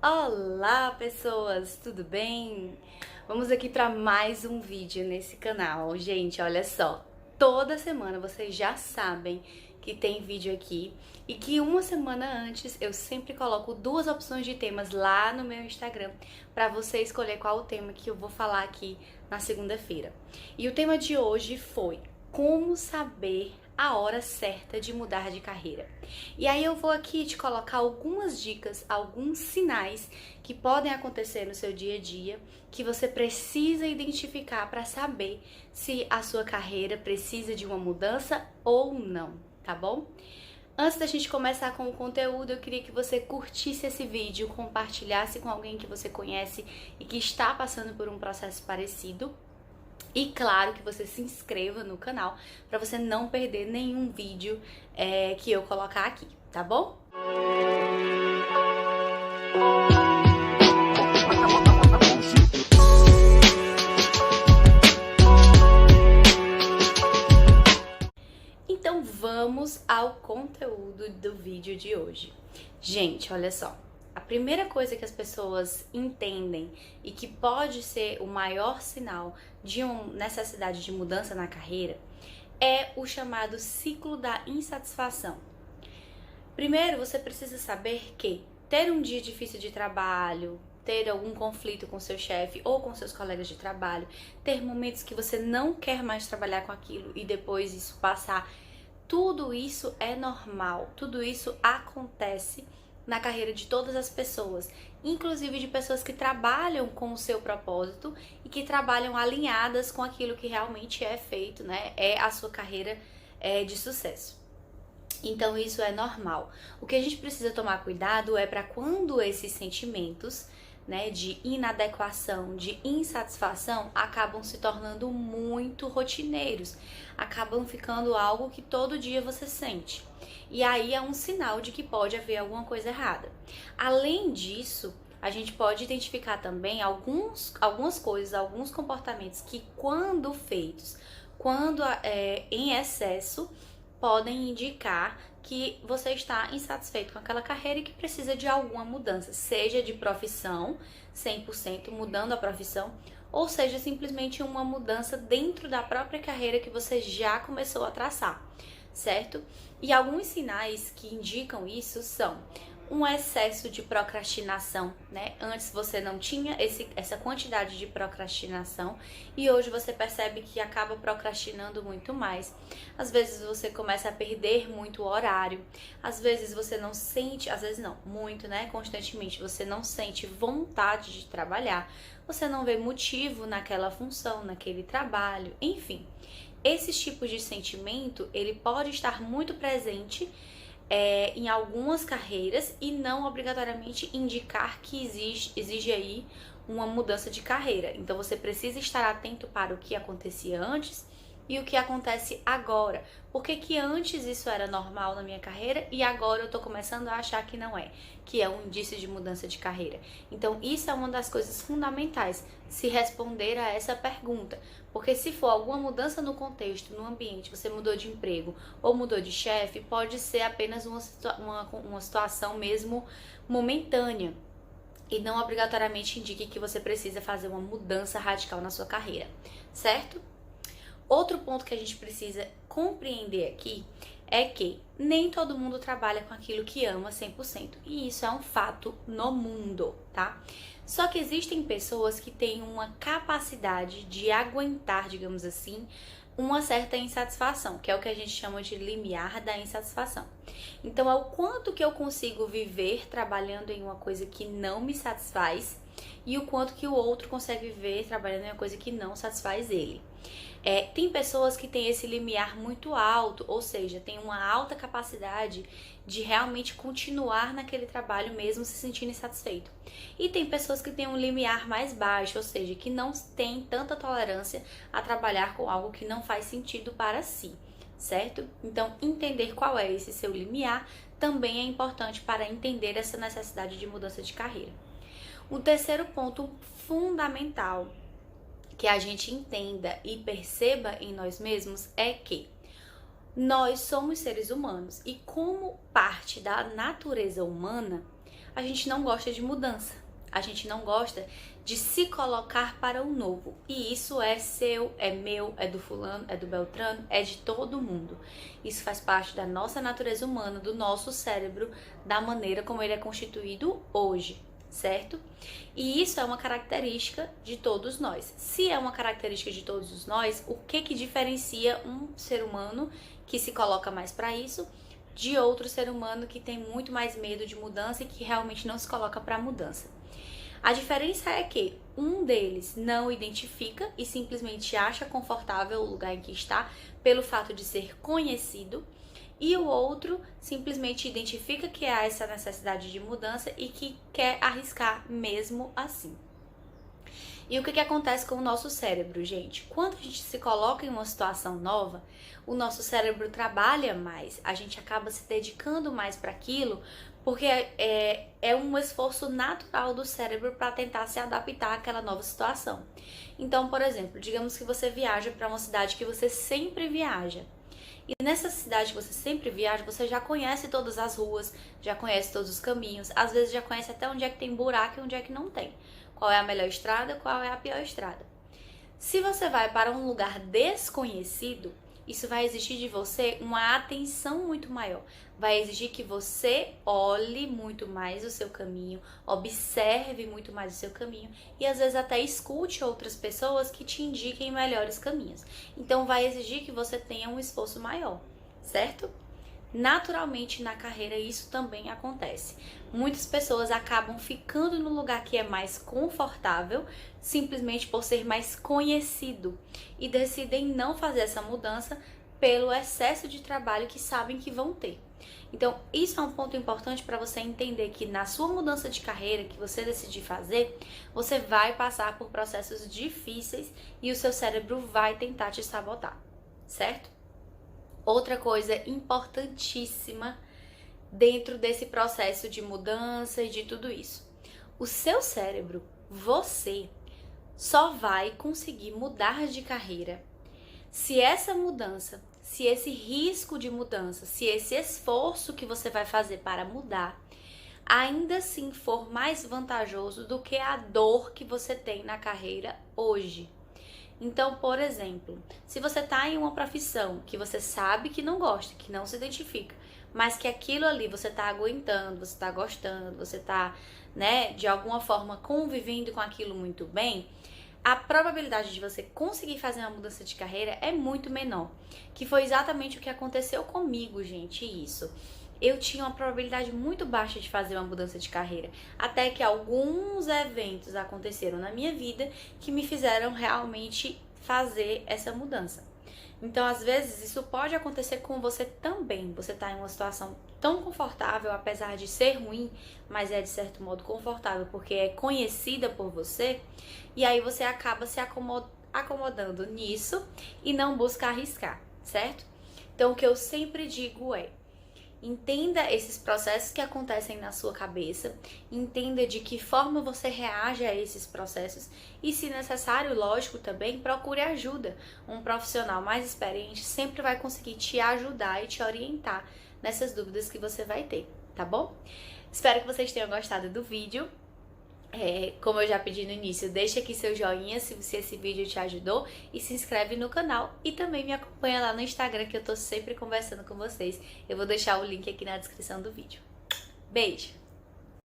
Olá, pessoas, tudo bem? Vamos aqui para mais um vídeo nesse canal. Gente, olha só, toda semana vocês já sabem que tem vídeo aqui e que uma semana antes eu sempre coloco duas opções de temas lá no meu Instagram para você escolher qual o tema que eu vou falar aqui na segunda-feira. E o tema de hoje foi como saber a hora certa de mudar de carreira. E aí eu vou aqui te colocar algumas dicas, alguns sinais que podem acontecer no seu dia a dia, que você precisa identificar para saber se a sua carreira precisa de uma mudança ou não, tá bom? Antes da gente começar com o conteúdo, eu queria que você curtisse esse vídeo, compartilhasse com alguém que você conhece e que está passando por um processo parecido. E claro que você se inscreva no canal para você não perder nenhum vídeo que eu colocar aqui, tá bom? Então vamos ao conteúdo do vídeo de hoje. Gente, olha só. A primeira coisa que as pessoas entendem e que pode ser o maior sinal de uma necessidade de mudança na carreira é o chamado ciclo da insatisfação. Primeiro, você precisa saber que ter um dia difícil de trabalho, ter algum conflito com seu chefe ou com seus colegas de trabalho, ter momentos que você não quer mais trabalhar com aquilo e depois isso passar, tudo isso é normal, tudo isso acontece na carreira de todas as pessoas, inclusive de pessoas que trabalham com o seu propósito e que trabalham alinhadas com aquilo que realmente é feito, né? É a sua carreira de sucesso. Então isso é normal. O que a gente precisa tomar cuidado é para quando esses sentimentos, né, de inadequação, de insatisfação, acabam se tornando muito rotineiros, acabam ficando algo que todo dia você sente. E aí é um sinal de que pode haver alguma coisa errada. Além disso, a gente pode identificar também algumas coisas, alguns comportamentos que, quando feitos, em excesso, podem indicar que você está insatisfeito com aquela carreira e que precisa de alguma mudança, seja de profissão, 100% mudando a profissão, ou seja simplesmente uma mudança dentro da própria carreira que você já começou a traçar, certo? E alguns sinais que indicam isso são um excesso de procrastinação, né? Antes você não tinha essa quantidade de procrastinação e hoje você percebe que acaba procrastinando muito mais. Às vezes você começa a perder muito o horário, às vezes você não sente, às vezes não, muito, né? Constantemente você não sente vontade de trabalhar, você não vê motivo naquela função, naquele trabalho, enfim. Esses tipos de sentimento, ele pode estar muito presente em algumas carreiras e não obrigatoriamente indicar que exige aí uma mudança de carreira. Então você precisa estar atento para o que acontecia antes e o que acontece agora. Por que antes isso era normal na minha carreira e agora eu tô começando a achar que não é, que é um indício de mudança de carreira. Então isso é uma das coisas fundamentais, se responder a essa pergunta. Porque se for alguma mudança no contexto, no ambiente, você mudou de emprego ou mudou de chefe, pode ser apenas uma situação mesmo momentânea. E não obrigatoriamente indique que você precisa fazer uma mudança radical na sua carreira, certo? Outro ponto que a gente precisa compreender aqui é que nem todo mundo trabalha com aquilo que ama 100%. E isso é um fato no mundo, tá? Só que existem pessoas que têm uma capacidade de aguentar, digamos assim, uma certa insatisfação, que é o que a gente chama de limiar da insatisfação. Então, é o quanto que eu consigo viver trabalhando em uma coisa que não me satisfaz e o quanto que o outro consegue viver trabalhando em uma coisa que não satisfaz ele. Tem pessoas que têm esse limiar muito alto, ou seja, tem uma alta capacidade de realmente continuar naquele trabalho mesmo se sentindo insatisfeito. E tem pessoas que têm um limiar mais baixo, ou seja, que não tem tanta tolerância a trabalhar com algo que não faz sentido para si, certo? Então, entender qual é esse seu limiar também é importante para entender essa necessidade de mudança de carreira. O terceiro ponto fundamental que a gente entenda e perceba em nós mesmos é que nós somos seres humanos e como parte da natureza humana, a gente não gosta de mudança. A gente não gosta de se colocar para o novo. E isso é seu, é meu, é do fulano, é do Beltrano, é de todo mundo. Isso faz parte da nossa natureza humana, do nosso cérebro, da maneira como ele é constituído hoje, certo? E isso é uma característica de todos nós. Se é uma característica de todos nós, o que diferencia um ser humano que se coloca mais para isso de outro ser humano que tem muito mais medo de mudança e que realmente não se coloca para mudança? A diferença é que um deles não identifica e simplesmente acha confortável o lugar em que está pelo fato de ser conhecido, e o outro simplesmente identifica que há essa necessidade de mudança e que quer arriscar mesmo assim. E o que acontece com o nosso cérebro, gente? Quando a gente se coloca em uma situação nova, o nosso cérebro trabalha mais, a gente acaba se dedicando mais para aquilo, porque é um esforço natural do cérebro para tentar se adaptar àquela nova situação. Então, por exemplo, digamos que você viaja para uma cidade que você sempre viaja. E nessa cidade que você sempre viaja, você já conhece todas as ruas, já conhece todos os caminhos, às vezes já conhece até onde é que tem buraco e onde é que não tem. Qual é a melhor estrada, qual é a pior estrada. Se você vai para um lugar desconhecido, isso vai exigir de você uma atenção muito maior. Vai exigir que você olhe muito mais o seu caminho, observe muito mais o seu caminho e às vezes até escute outras pessoas que te indiquem melhores caminhos. Então vai exigir que você tenha um esforço maior, certo? Naturalmente na carreira isso também acontece. Muitas pessoas acabam ficando no lugar que é mais confortável, simplesmente por ser mais conhecido, e decidem não fazer essa mudança pelo excesso de trabalho que sabem que vão ter. Então, isso é um ponto importante para você entender que na sua mudança de carreira que você decidir fazer, você vai passar por processos difíceis e o seu cérebro vai tentar te sabotar, certo? Outra coisa importantíssima dentro desse processo de mudança e de tudo isso. O seu cérebro, você, só vai conseguir mudar de carreira se essa mudança, se esse risco de mudança, se esse esforço que você vai fazer para mudar, ainda assim for mais vantajoso do que a dor que você tem na carreira hoje. Então, por exemplo, se você está em uma profissão que você sabe que não gosta, que não se identifica, mas que aquilo ali você está aguentando, você está gostando, você está, de alguma forma convivendo com aquilo muito bem, a probabilidade de você conseguir fazer uma mudança de carreira é muito menor. Que foi exatamente o que aconteceu comigo, gente, isso. Eu tinha uma probabilidade muito baixa de fazer uma mudança de carreira, até que alguns eventos aconteceram na minha vida que me fizeram realmente fazer essa mudança. Então, às vezes, isso pode acontecer com você também. Você está em uma situação tão confortável, apesar de ser ruim, mas é de certo modo confortável, porque é conhecida por você, e aí você acaba se acomodando nisso e não busca arriscar, certo? Então, o que eu sempre digo é: entenda esses processos que acontecem na sua cabeça, entenda de que forma você reage a esses processos e, se necessário, lógico, também procure ajuda. Um profissional mais experiente sempre vai conseguir te ajudar e te orientar nessas dúvidas que você vai ter, tá bom? Espero que vocês tenham gostado do vídeo. Como eu já pedi no início, deixa aqui seu joinha se esse vídeo te ajudou e se inscreve no canal e também me acompanha lá no Instagram, que eu tô sempre conversando com vocês. Eu vou deixar o link aqui na descrição do vídeo. Beijo!